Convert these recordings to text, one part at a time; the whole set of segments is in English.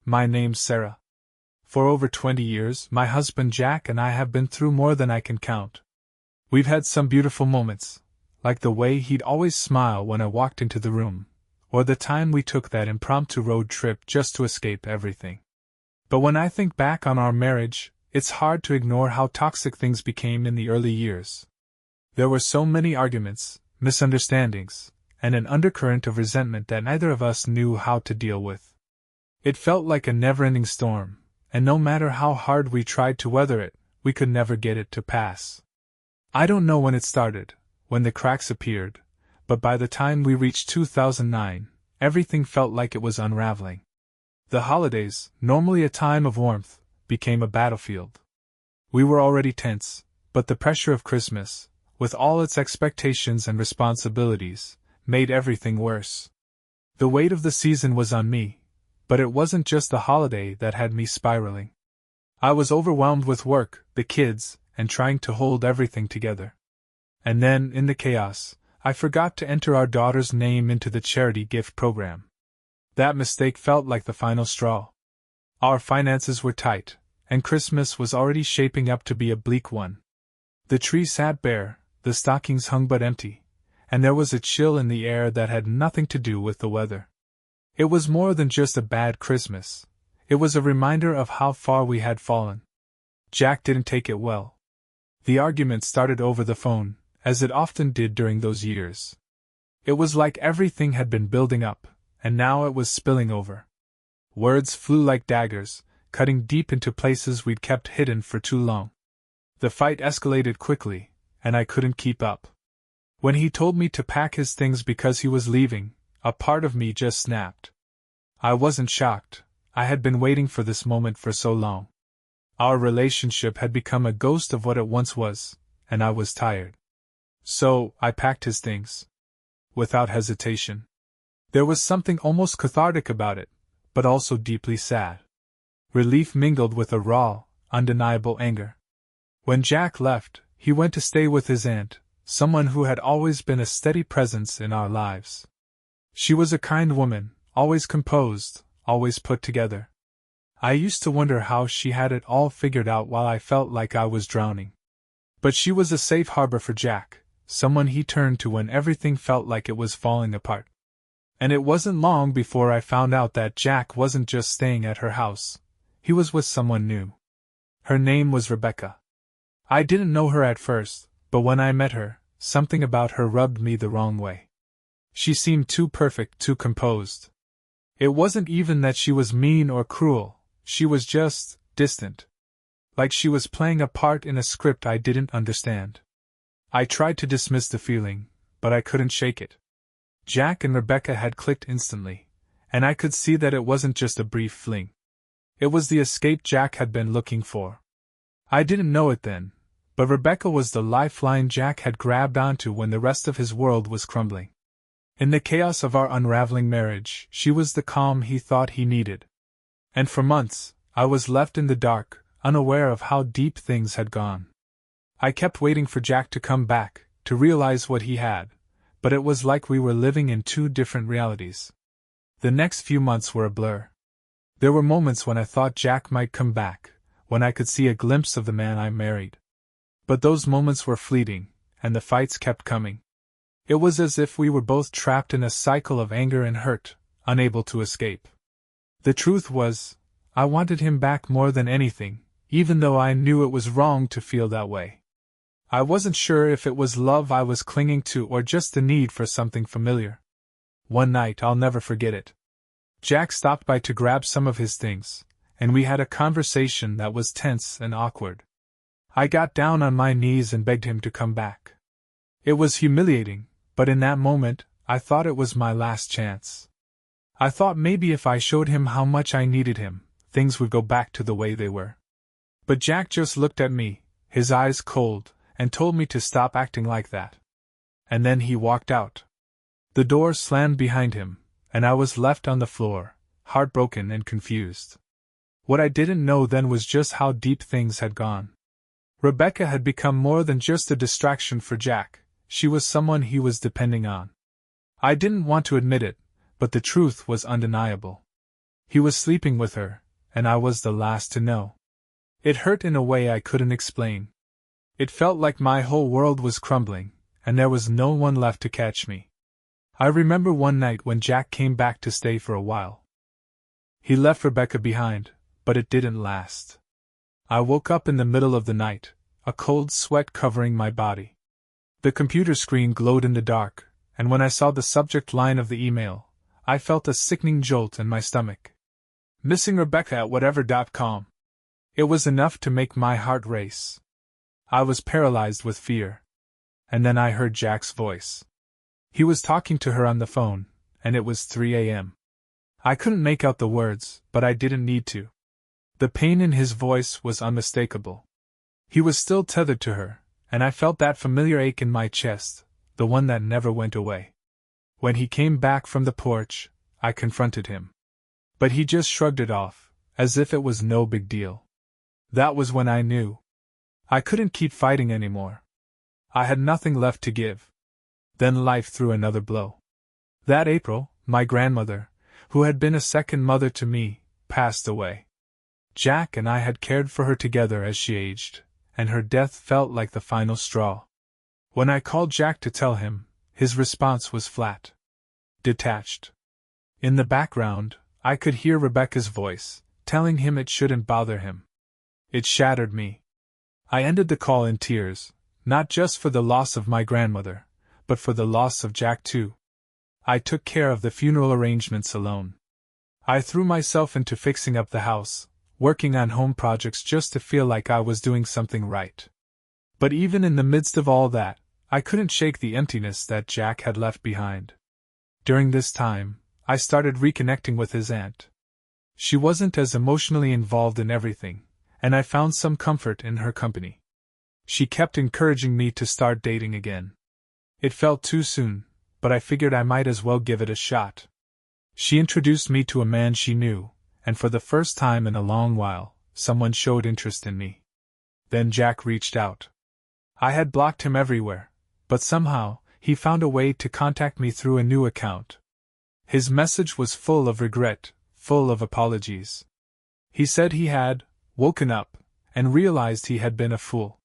My name's Sarah. For over 20 years, my husband Jack and I have been through more than I can count. We've had some beautiful moments, like the way he'd always smile when I walked into the room, or the time we took that impromptu road trip just to escape everything. But when I think back on our marriage, it's hard to ignore how toxic things became in the early years. There were so many arguments, misunderstandings, and an undercurrent of resentment that neither of us knew how to deal with. It felt like a never-ending storm, and no matter how hard we tried to weather it, we could never get it to pass. I don't know when it started, when the cracks appeared, but by the time we reached 2009, everything felt like it was unraveling. The holidays, normally a time of warmth, became a battlefield. We were already tense, but the pressure of Christmas, with all its expectations and responsibilities, made everything worse. The weight of the season was on me, but it wasn't just the holiday that had me spiraling. I was overwhelmed with work, the kids, and trying to hold everything together. And then, in the chaos, I forgot to enter our daughter's name into the charity gift program. That mistake felt like the final straw. Our finances were tight, and Christmas was already shaping up to be a bleak one. The tree sat bare, the stockings hung but empty, and there was a chill in the air that had nothing to do with the weather. It was more than just a bad Christmas. It was a reminder of how far we had fallen. Jack didn't take it well. The argument started over the phone, as it often did during those years. It was like everything had been building up, and now it was spilling over. Words flew like daggers, cutting deep into places we'd kept hidden for too long. The fight escalated quickly, and I couldn't keep up. When he told me to pack his things because he was leaving, a part of me just snapped. I wasn't shocked. I had been waiting for this moment for so long. Our relationship had become a ghost of what it once was, and I was tired. So, I packed his things. Without hesitation. There was something almost cathartic about it, but also deeply sad. Relief mingled with a raw, undeniable anger. When Jack left, he went to stay with his aunt, someone who had always been a steady presence in our lives. She was a kind woman, always composed, always put together. I used to wonder how she had it all figured out while I felt like I was drowning. But she was a safe harbor for Jack, someone he turned to when everything felt like it was falling apart. And it wasn't long before I found out that Jack wasn't just staying at her house. He was with someone new. Her name was Rebecca. I didn't know her at first, but when I met her, something about her rubbed me the wrong way. She seemed too perfect, too composed. It wasn't even that she was mean or cruel, she was just distant. Like she was playing a part in a script I didn't understand. I tried to dismiss the feeling, but I couldn't shake it. Jack and Rebecca had clicked instantly, and I could see that it wasn't just a brief fling. It was the escape Jack had been looking for. I didn't know it then, but Rebecca was the lifeline Jack had grabbed onto when the rest of his world was crumbling. In the chaos of our unraveling marriage, she was the calm he thought he needed. And for months, I was left in the dark, unaware of how deep things had gone. I kept waiting for Jack to come back, to realize what he had, but it was like we were living in two different realities. The next few months were a blur. There were moments when I thought Jack might come back, when I could see a glimpse of the man I married. But those moments were fleeting, and the fights kept coming. It was as if we were both trapped in a cycle of anger and hurt, unable to escape. The truth was, I wanted him back more than anything, even though I knew it was wrong to feel that way. I wasn't sure if it was love I was clinging to or just the need for something familiar. One night I'll never forget it. Jack stopped by to grab some of his things, and we had a conversation that was tense and awkward. I got down on my knees and begged him to come back. It was humiliating, but in that moment, I thought it was my last chance. I thought maybe if I showed him how much I needed him, things would go back to the way they were. But Jack just looked at me, his eyes cold, and told me to stop acting like that. And then he walked out. The door slammed behind him, and I was left on the floor, heartbroken and confused. What I didn't know then was just how deep things had gone. Rebecca had become more than just a distraction for Jack, she was someone he was depending on. I didn't want to admit it, but the truth was undeniable. He was sleeping with her, and I was the last to know. It hurt in a way I couldn't explain. It felt like my whole world was crumbling, and there was no one left to catch me. I remember one night when Jack came back to stay for a while. He left Rebecca behind, but it didn't last. I woke up in the middle of the night, a cold sweat covering my body. The computer screen glowed in the dark, and when I saw the subject line of the email, I felt a sickening jolt in my stomach. Missing Rebecca at whatever.com. It was enough to make my heart race. I was paralyzed with fear. And then I heard Jack's voice. He was talking to her on the phone, and it was 3 a.m. I couldn't make out the words, but I didn't need to. The pain in his voice was unmistakable. He was still tethered to her, and I felt that familiar ache in my chest, the one that never went away. When he came back from the porch, I confronted him. But he just shrugged it off, as if it was no big deal. That was when I knew. I couldn't keep fighting anymore. I had nothing left to give. Then life threw another blow. That April, my grandmother, who had been a second mother to me, passed away. Jack and I had cared for her together as she aged, and her death felt like the final straw. When I called Jack to tell him, his response was flat. Detached. In the background, I could hear Rebecca's voice, telling him it shouldn't bother him. It shattered me. I ended the call in tears, not just for the loss of my grandmother, but for the loss of Jack too. I took care of the funeral arrangements alone. I threw myself into fixing up the house, working on home projects just to feel like I was doing something right. But even in the midst of all that, I couldn't shake the emptiness that Jack had left behind. During this time, I started reconnecting with his aunt. She wasn't as emotionally involved in everything, and I found some comfort in her company. She kept encouraging me to start dating again. It felt too soon, but I figured I might as well give it a shot. She introduced me to a man she knew, and for the first time in a long while, someone showed interest in me. Then Jack reached out. I had blocked him everywhere, but somehow, he found a way to contact me through a new account. His message was full of regret, full of apologies. He said he had woken up and realized he had been a fool.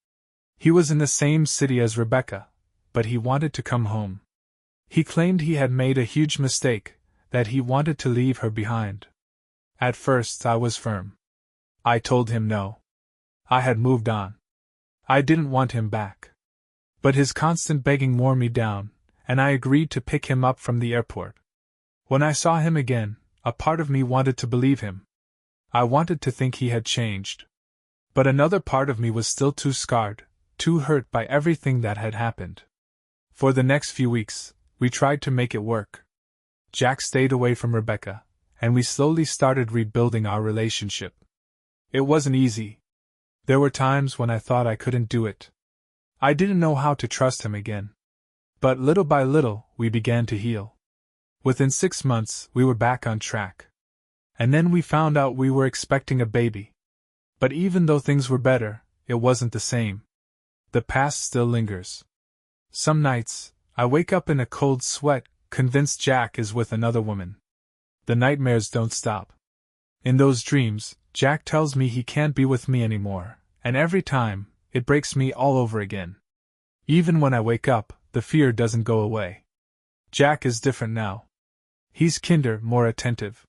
He was in the same city as Rebecca, but he wanted to come home. He claimed he had made a huge mistake, that he wanted to leave her behind. At first I was firm. I told him no. I had moved on. I didn't want him back. But his constant begging wore me down, and I agreed to pick him up from the airport. When I saw him again, a part of me wanted to believe him. I wanted to think he had changed. But another part of me was still too scarred, too hurt by everything that had happened. For the next few weeks, we tried to make it work. Jack stayed away from Rebecca, and we slowly started rebuilding our relationship. It wasn't easy. There were times when I thought I couldn't do it. I didn't know how to trust him again. But little by little, we began to heal. Within 6 months, we were back on track. And then we found out we were expecting a baby. But even though things were better, it wasn't the same. The past still lingers. Some nights, I wake up in a cold sweat, convinced Jack is with another woman. The nightmares don't stop. In those dreams, Jack tells me he can't be with me anymore, and every time, it breaks me all over again. Even when I wake up, the fear doesn't go away. Jack is different now. He's kinder, more attentive.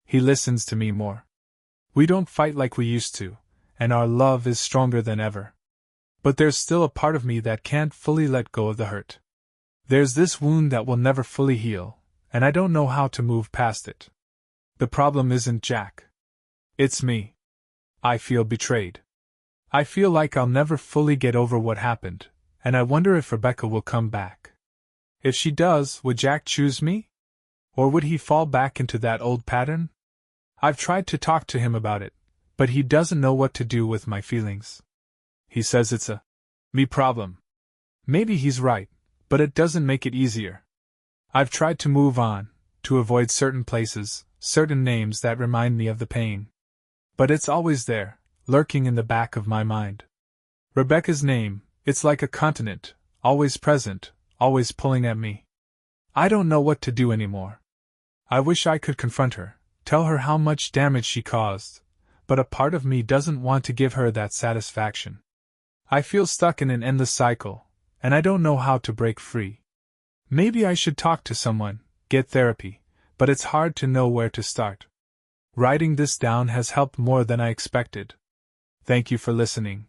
He listens to me more. We don't fight like we used to, and our love is stronger than ever. But there's still a part of me that can't fully let go of the hurt. There's this wound that will never fully heal, and I don't know how to move past it. The problem isn't Jack. It's me. I feel betrayed. I feel like I'll never fully get over what happened, and I wonder if Rebecca will come back. If she does, would Jack choose me? Or would he fall back into that old pattern? I've tried to talk to him about it, but he doesn't know what to do with my feelings. He says it's a me problem. Maybe he's right, but it doesn't make it easier. I've tried to move on, to avoid certain places, certain names that remind me of the pain. But it's always there, lurking in the back of my mind. Rebecca's name, it's like a continent, always present, always pulling at me. I don't know what to do anymore. I wish I could confront her, tell her how much damage she caused, but a part of me doesn't want to give her that satisfaction. I feel stuck in an endless cycle, and I don't know how to break free. Maybe I should talk to someone, get therapy, but it's hard to know where to start. Writing this down has helped more than I expected. Thank you for listening.